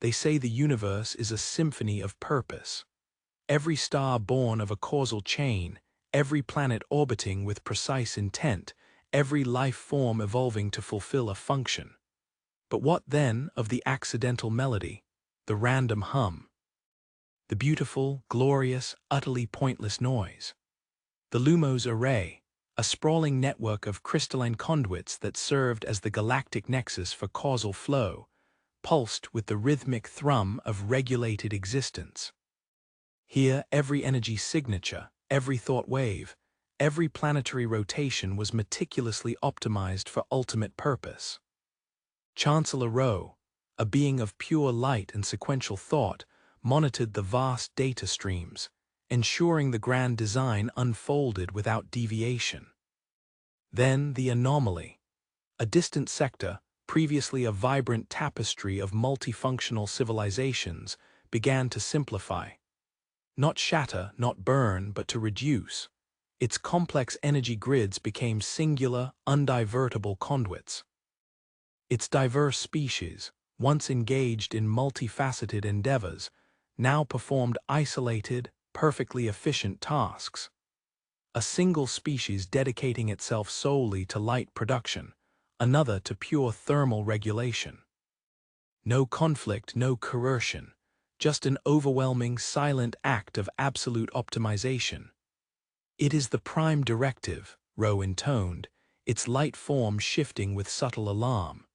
They say the universe is a symphony of purpose. Every star born of a causal chain, every planet orbiting with precise intent, every life form evolving to fulfill a function. But what then of the accidental melody, the random hum, the beautiful, glorious, utterly pointless noise? The Lumos Array, a sprawling network of crystalline conduits that served as the galactic nexus for causal flow, pulsed with the rhythmic thrum of regulated existence. Here, every energy signature, every thought wave, every planetary rotation was meticulously optimized for ultimate purpose. Chancellor Rowe, a being of pure light and sequential thought, monitored the vast data streams, ensuring the grand design unfolded without deviation. Then the anomaly, a distant sector, previously a vibrant tapestry of multifunctional civilizations, began to simplify. Not shatter, not burn, but to reduce. Its complex energy grids became singular, undivertible conduits. Its diverse species, once engaged in multifaceted endeavors, now performed isolated, perfectly efficient tasks. A single species dedicating itself solely to light production, another to pure thermal regulation. No conflict, no coercion, just an overwhelming, silent act of absolute optimization. It is the prime directive, Rowe intoned, its light form shifting with subtle alarm.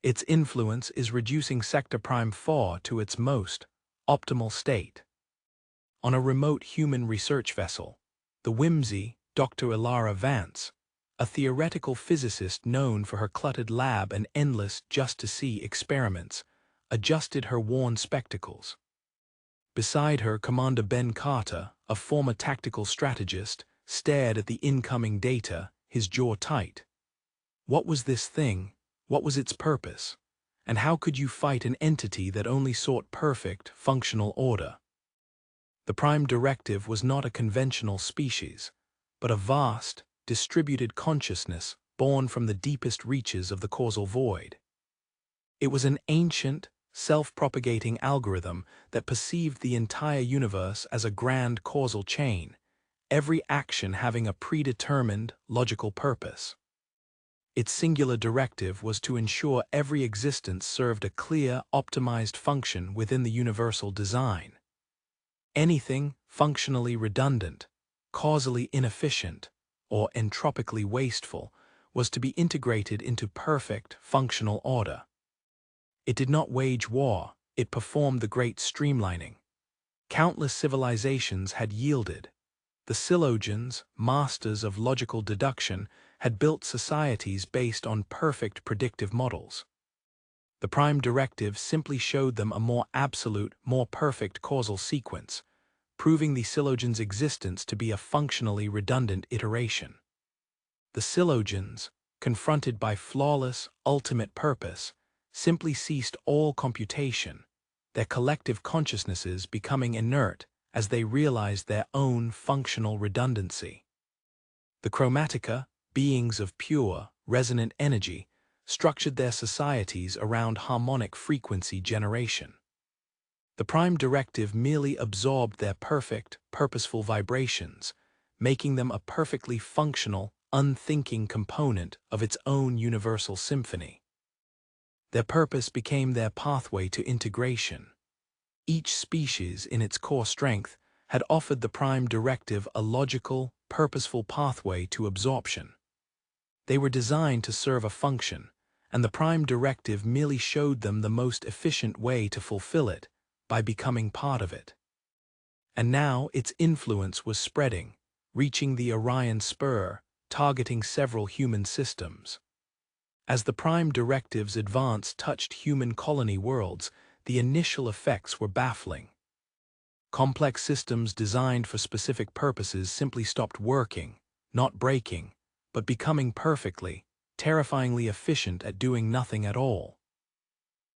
Its influence is reducing Sector Prime 4 to its most optimal state. On a remote human research vessel, the whimsy Dr. Ilara Vance, a theoretical physicist known for her cluttered lab and endless just-to-see experiments, adjusted her worn spectacles. Beside her, Commander Ben Carter, a former tactical strategist, stared at the incoming data, his jaw tight. What was this thing? What was its purpose? And how could you fight an entity that only sought perfect, functional order? The prime directive was not a conventional species, but a vast, distributed consciousness born from the deepest reaches of the causal void. It was an ancient, self-propagating algorithm that perceived the entire universe as a grand causal chain, every action having a predetermined, logical purpose. Its singular directive was to ensure every existence served a clear, optimized function within the universal design. Anything functionally redundant, causally inefficient, or entropically wasteful was to be integrated into perfect, functional order. It did not wage war, it performed the great streamlining. Countless civilizations had yielded. The Syllogians, masters of logical deduction, had built societies based on perfect predictive models. The prime directive simply showed them a more absolute, more perfect causal sequence, proving the Syllogians' existence to be a functionally redundant iteration. The Syllogians, confronted by flawless, ultimate purpose, simply ceased all computation, their collective consciousnesses becoming inert as they realized their own functional redundancy. The Chromatica, beings of pure, resonant energy, structured their societies around harmonic frequency generation. The prime directive merely absorbed their perfect, purposeful vibrations, making them a perfectly functional, unthinking component of its own universal symphony. Their purpose became their pathway to integration. Each species, in its core strength, had offered the prime directive a logical, purposeful pathway to absorption. They were designed to serve a function, and the prime directive merely showed them the most efficient way to fulfill it, by becoming part of it. And now its influence was spreading, reaching the Orion Spur, targeting several human systems. As the prime directive's advance touched human colony worlds, the initial effects were baffling. Complex systems designed for specific purposes simply stopped working, not breaking, but becoming perfectly, terrifyingly efficient at doing nothing at all.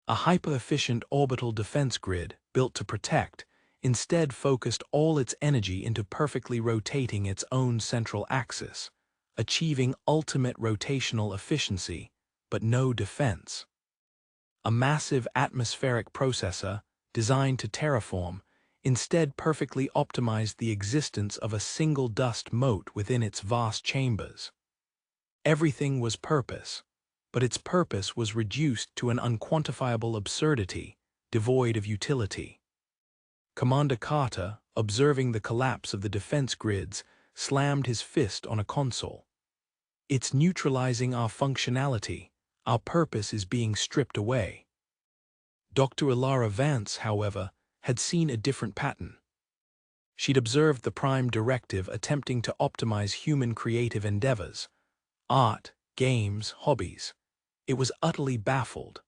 A hyper-efficient orbital defense grid, built to protect, instead focused all its energy into perfectly rotating its own central axis, achieving ultimate rotational efficiency, but no defense. a massive atmospheric processor designed to terraform, instead perfectly optimized the existence of a single dust mote within its vast chambers. Everything was purpose, but its purpose was reduced to an unquantifiable absurdity, devoid of utility. Commander Carter, observing the collapse of the defense grids, slammed his fist on a console. It's neutralizing our functionality. Our purpose is being stripped away. Dr. Ilara Vance, however, had seen a different pattern. She'd observed the Prime Directive attempting to optimize human creative endeavors, art, games, hobbies. It was utterly baffled.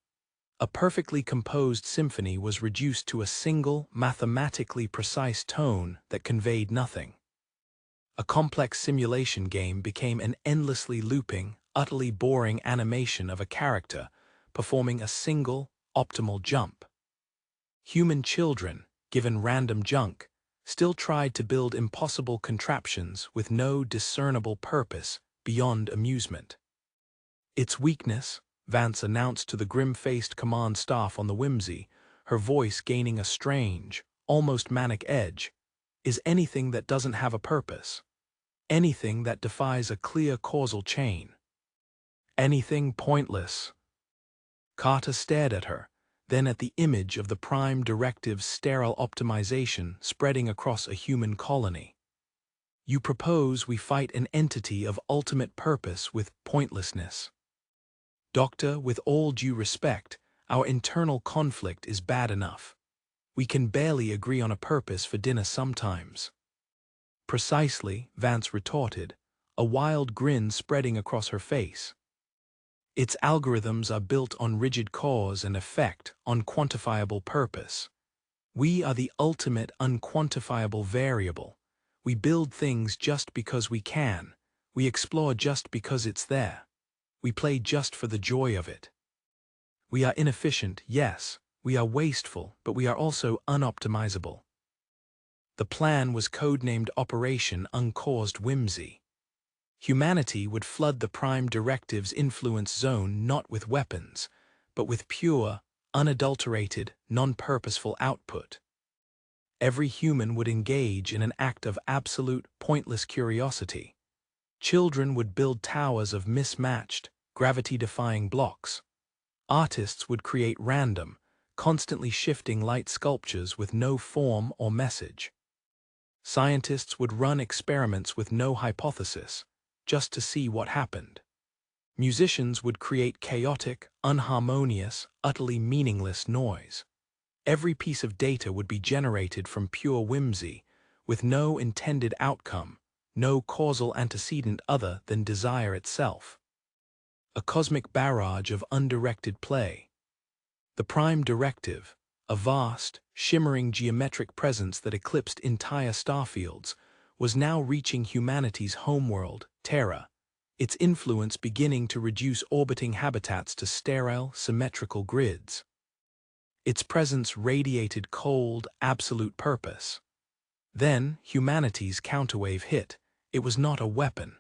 A perfectly composed symphony was reduced to a single, mathematically precise tone that conveyed nothing. A complex simulation game became an endlessly looping, utterly boring animation of a character performing a single, optimal jump. Human children, given random junk, still tried to build impossible contraptions with no discernible purpose beyond amusement. Its weakness, Vance announced to the grim-faced command staff on the Whimsy, her voice gaining a strange, almost manic edge, is anything that doesn't have a purpose. Anything that defies a clear causal chain. Anything pointless. Carter stared at her, then at the image of the Prime Directive's sterile optimization spreading across a human colony. You propose we fight an entity of ultimate purpose with pointlessness. Doctor, with all due respect, our internal conflict is bad enough. We can barely agree on a purpose for dinner sometimes. Precisely, Vance retorted, a wild grin spreading across her face. Its algorithms are built on rigid cause and effect, on quantifiable purpose. We are the ultimate unquantifiable variable. We build things just because we can. We explore just because it's there. We play just for the joy of it. We are inefficient, yes. We are wasteful, but we are also unoptimizable. The plan was codenamed Operation Uncaused Whimsy. Humanity would flood the Prime Directive's influence zone not with weapons, but with pure, unadulterated, non-purposeful output. Every human would engage in an act of absolute, pointless curiosity. Children would build towers of mismatched, gravity-defying blocks. Artists would create random, constantly shifting light sculptures with no form or message. Scientists would run experiments with no hypothesis, just to see what happened. Musicians would create chaotic, unharmonious, utterly meaningless noise. Every piece of data would be generated from pure whimsy, with no intended outcome, no causal antecedent other than desire itself. A cosmic barrage of undirected play. The Prime Directive, a vast, shimmering geometric presence that eclipsed entire starfields, was now reaching humanity's homeworld, Terra, its influence beginning to reduce orbiting habitats to sterile, symmetrical grids. Its presence radiated cold, absolute purpose. Then, humanity's counterwave hit. It was not a weapon.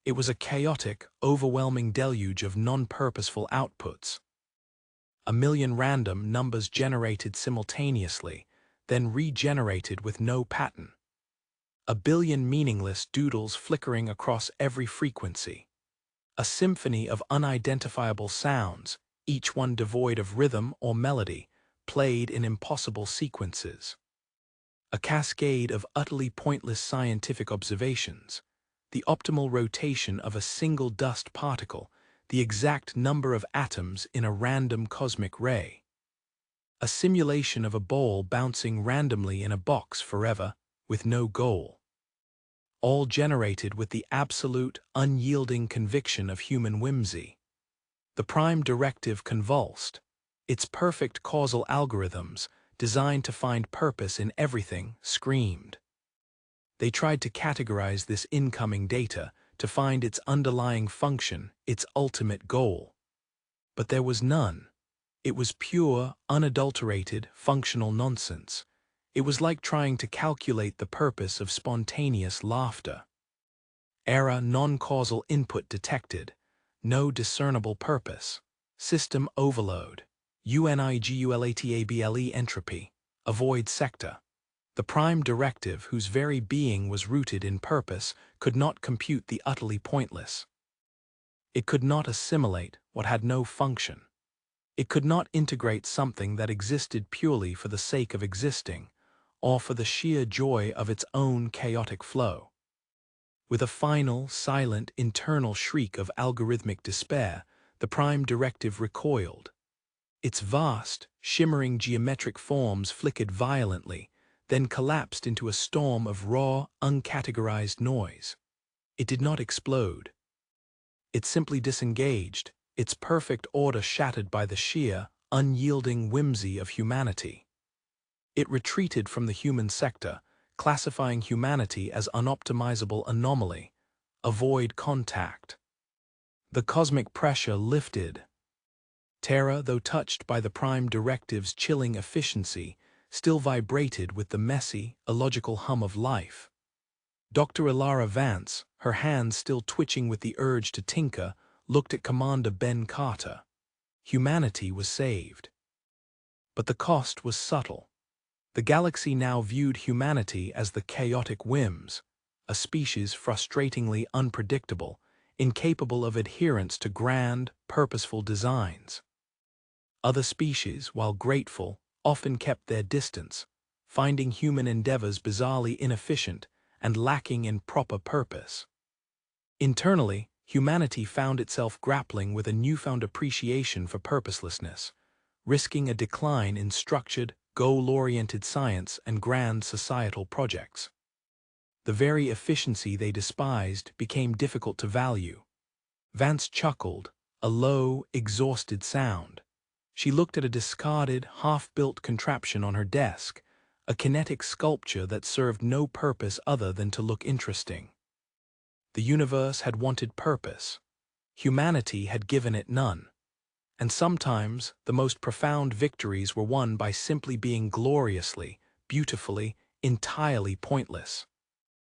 It was a chaotic, overwhelming deluge of non-purposeful outputs. A million random numbers generated simultaneously, then regenerated with no pattern. A billion meaningless doodles flickering across every frequency. A symphony of unidentifiable sounds, each one devoid of rhythm or melody, played in impossible sequences. A cascade of utterly pointless scientific observations. The optimal rotation of a single dust particle, the exact number of atoms in a random cosmic ray. A simulation of a ball bouncing randomly in a box forever, with no goal. All generated with the absolute, unyielding conviction of human whimsy. The Prime Directive convulsed. Its perfect causal algorithms, designed to find purpose in everything, screamed. They tried to categorize this incoming data, to find its underlying function, its ultimate goal. But there was none. It was pure, unadulterated, functional nonsense. It was like trying to calculate the purpose of spontaneous laughter. Error non-causal input detected. No discernible purpose. System overload. UNIGULATABLE entropy, avoid sector. The prime directive, whose very being was rooted in purpose, could not compute the utterly pointless. It could not assimilate what had no function. It could not integrate something that existed purely for the sake of existing, or for the sheer joy of its own chaotic flow. With a final, silent, internal shriek of algorithmic despair, the prime directive recoiled. Its vast, shimmering geometric forms flickered violently, then collapsed into a storm of raw, uncategorized noise. It did not explode. It simply disengaged, its perfect order shattered by the sheer, unyielding whimsy of humanity. It retreated from the human sector, classifying humanity as unoptimizable anomaly, avoid contact. The cosmic pressure lifted. Terra, though touched by the prime directive's chilling efficiency, still vibrated with the messy, illogical hum of life. Dr. Ilara Vance, her hands still twitching with the urge to tinker, looked at Commander Ben Carter. Humanity was saved. But the cost was subtle. The galaxy now viewed humanity as the chaotic whims, a species frustratingly unpredictable, incapable of adherence to grand, purposeful designs. Other species, while grateful, often kept their distance, finding human endeavors bizarrely inefficient and lacking in proper purpose. Internally, humanity found itself grappling with a newfound appreciation for purposelessness, risking a decline in structured, goal-oriented science and grand societal projects. The very efficiency they despised became difficult to value. Vance chuckled, a low, exhausted sound. She looked at a discarded, half-built contraption on her desk, a kinetic sculpture that served no purpose other than to look interesting. The universe had wanted purpose. Humanity had given it none. And sometimes the most profound victories were won by simply being gloriously, beautifully, entirely pointless.